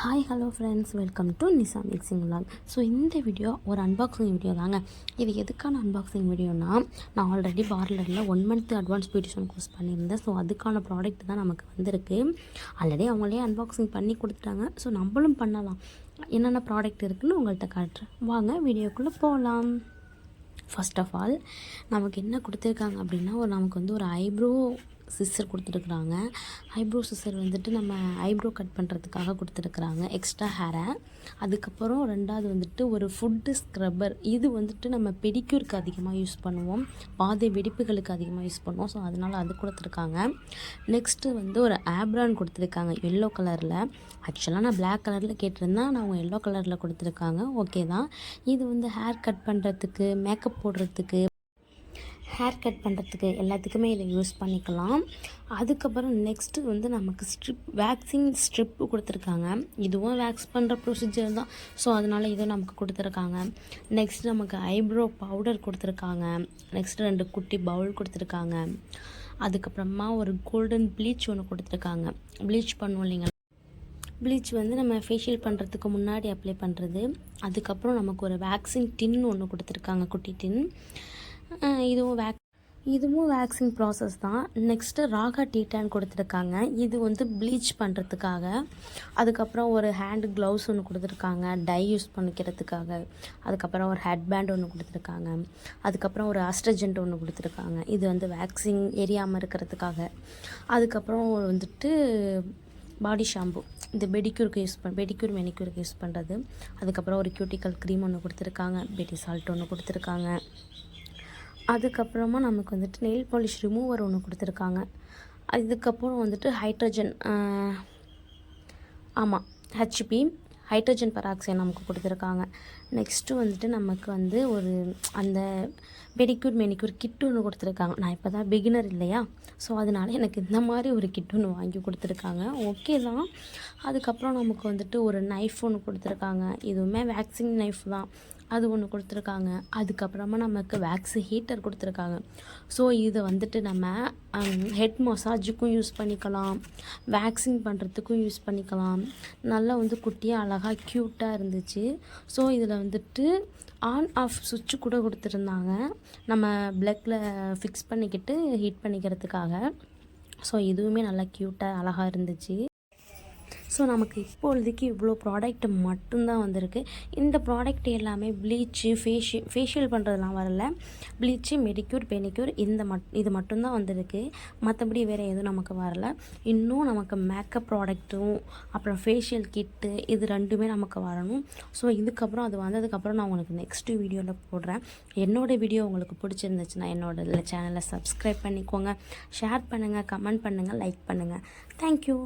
Hi hello friends, welcome to Nisha mixing vlog. So இந்த video ஒரு unboxing video தாங்க. இது எதுக்கான அன்பாக்சிங் வீடியோனா, நான் ஆல்ரெடி பார்லரில் 1 month அட்வான்ஸ் பியூட்டிஷியன் கோர்ஸ் பண்ணியிருந்தேன். ஸோ அதுக்கான ப்ராடக்ட் தான் நமக்கு வந்திருக்கு. ஆல்ரெடி அவங்களே அன்பாக்சிங் பண்ணி கொடுத்துட்டாங்க. ஸோ நம்மளும் பண்ணலாம். என்னென்ன ப்ராடக்ட் இருக்குதுன்னு உங்கள்கிட்ட காட்டுறேன். வாங்க வீடியோக்குள்ளே போகலாம். ஃபர்ஸ்ட் ஆஃப் ஆல் நமக்கு என்ன கொடுத்துருக்காங்க அப்படின்னா, நமக்கு ஒரு ஐப்ரோ சிஸ்ஸர் கொடுத்துருக்குறாங்க. ஐப்ரோ சிஸ்ஸர் நம்ம ஐப்ரோ கட் பண்ணுறதுக்காக கொடுத்துருக்குறாங்க, எக்ஸ்ட்ரா ஹேரை. அதுக்கப்புறம் ரெண்டாவது ஒரு ஃபுட்டு ஸ்க்ரப்பர். இது நம்ம பெடிக்யூருக்கு அதிகமாக யூஸ் பண்ணுவோம், பாதை வெடிப்புகளுக்கு அதிகமாக யூஸ் பண்ணுவோம். ஸோ அதனால் அது கொடுத்துருக்காங்க. நெக்ஸ்ட்டு ஒரு ஆப்ரான் கொடுத்துருக்காங்க எல்லோ கலரில். ஆக்சுவலாக நான் பிளாக் கலரில் கேட்டிருந்தேன், நான் அவங்க எல்லோ கலரில் கொடுத்துருக்காங்க. ஓகே தான். இது ஹேர் கட் பண்ணுறதுக்கு, மேக்கப் போடுறதுக்கு, ஹேர் கட் பண்ணுறதுக்கு எல்லாத்துக்குமே இதை யூஸ் பண்ணிக்கலாம். அதுக்கப்புறம் நெக்ஸ்ட்டு நமக்கு வேக்சிங் ஸ்ட்ரிப்பு கொடுத்துருக்காங்க. இதுவும் வேக்ஸ் பண்ணுற ப்ரொசீஜர் தான். ஸோ அதனால் இதுவும் நமக்கு கொடுத்துருக்காங்க. நெக்ஸ்ட் நமக்கு ஐப்ரோ பவுடர் கொடுத்துருக்காங்க. நெக்ஸ்ட்டு 2 குட்டி பவுல் கொடுத்துருக்காங்க. அதுக்கப்புறமா ஒரு கோல்டன் ப்ளீச் ஒன்று கொடுத்துருக்காங்க. ப்ளீச் பண்ணுவோம் இல்லைங்களா, ப்ளீச் நம்ம ஃபேஷியல் பண்ணுறதுக்கு முன்னாடி அப்ளை பண்ணுறது. அதுக்கப்புறம் நமக்கு ஒரு வேக்சின் டின் ஒன்று கொடுத்துருக்காங்க, குட்டி டின். இதுவும் வேக்சிங் ப்ராசஸ் தான். நெக்ஸ்ட்டு ராகா டீட்டான் கொடுத்துருக்காங்க. இது ப்ளீச் பண்ணுறதுக்காக. அதுக்கப்புறம் ஒரு ஹேண்டு க்ளவுஸ் ஒன்று கொடுத்துருக்காங்க, டை யூஸ் பண்ணிக்கிறதுக்காக. அதுக்கப்புறம் ஒரு ஹெட் பேண்ட் ஒன்று கொடுத்துருக்காங்க. அதுக்கப்புறம் ஒரு அஸ்ட்ரஜென்ட் ஒன்று கொடுத்துருக்காங்க. இது வேக்சிங் எரியாமல் இருக்கிறதுக்காக. அதுக்கப்புறம் பாடி ஷாம்பு, இந்த பெடிக்யூர் மெனிக்யூருக்கு யூஸ் பண்ணுறது. அதுக்கப்புறம் ஒரு கியூட்டிக்கல் க்ரீம் ஒன்று கொடுத்துருக்காங்க, பேட்டி சால்ட் ஒன்று கொடுத்துருக்காங்க. அதுக்கப்புறமா நமக்கு நெயில் பாலிஷ் ரிமூவர் ஒன்று கொடுத்துருக்காங்க. அதுக்கப்புறம் ஹைட்ரஜன், ஆமாம், ஹெச்பி ஹைட்ரஜன் பெராக்சைடு நமக்கு கொடுத்துருக்காங்க. நெக்ஸ்ட்டு நமக்கு ஒரு அந்த பெடிக்யூர் மெனிக்யூர் கிட் ஒன்று கொடுத்துருக்காங்க. நான் இப்போ தான் பிகினர் இல்லையா, ஸோ அதனால் எனக்கு இந்த மாதிரி ஒரு கிட் ஒன்று வாங்கி கொடுத்துருக்காங்க. ஓகே தான். அதுக்கப்புறம் நமக்கு ஒரு நைஃப் ஒன்று கொடுத்துருக்காங்க. இதுவுமே வேக்சிங் நைஃப் தான், அது ஒன்று கொடுத்துருக்காங்க. அதுக்கப்புறமா நமக்கு வேக்ஸ் ஹீட்டர் கொடுத்துருக்காங்க. ஸோ இதை நம்ம ஹெட் மசாஜுக்கும் யூஸ் பண்ணிக்கலாம், வேக்சிங் பண்ணுறதுக்கும் யூஸ் பண்ணிக்கலாம். நல்லா குட்டியாக அழகாக க்யூட்டாக இருந்துச்சு. ஸோ இதில் ஆன் ஆஃப் சுவிட்சு கூட கொடுத்துருந்தாங்க, நம்ம ப்ளக்கில் ஃபிக்ஸ் பண்ணிக்கிட்டு ஹீட் பண்ணிக்கிறதுக்காக. ஸோ இதுவுமே நல்லா க்யூட்டாக அழகாக இருந்துச்சு. ஸோ நமக்கு இப்பொழுதுக்கு இவ்வளோ ப்ராடக்ட் மட்டும்தான் வந்திருக்கு. இந்த ப்ராடக்ட் எல்லாமே ப்ளீச்சு, ஃபேஷியல் பண்ணுறதுலாம் வரல. ப்ளீச்சு, மெடிக்யூர், பெனிக்யூர் இது மட்டும்தான் வந்திருக்கு. மற்றபடி வேறு எதுவும் நமக்கு வரல. இன்னும் நமக்கு மேக்கப் ப்ராடக்ட்டும் அப்புறம் ஃபேஷியல் கிட்டு இது 2மே நமக்கு வரணும். ஸோ இதுக்கப்புறம் அது வந்ததுக்கப்புறம் நான் உங்களுக்கு நெக்ஸ்ட்டு வீடியோவில் போடுறேன். என்னோடய வீடியோ உங்களுக்கு பிடிச்சிருந்துச்சுன்னா என்னோட சேனலை சப்ஸ்கிரைப் பண்ணிக்கோங்க, ஷேர் பண்ணுங்கள், கமெண்ட் பண்ணுங்கள், லைக் பண்ணுங்கள். தேங்க்யூ.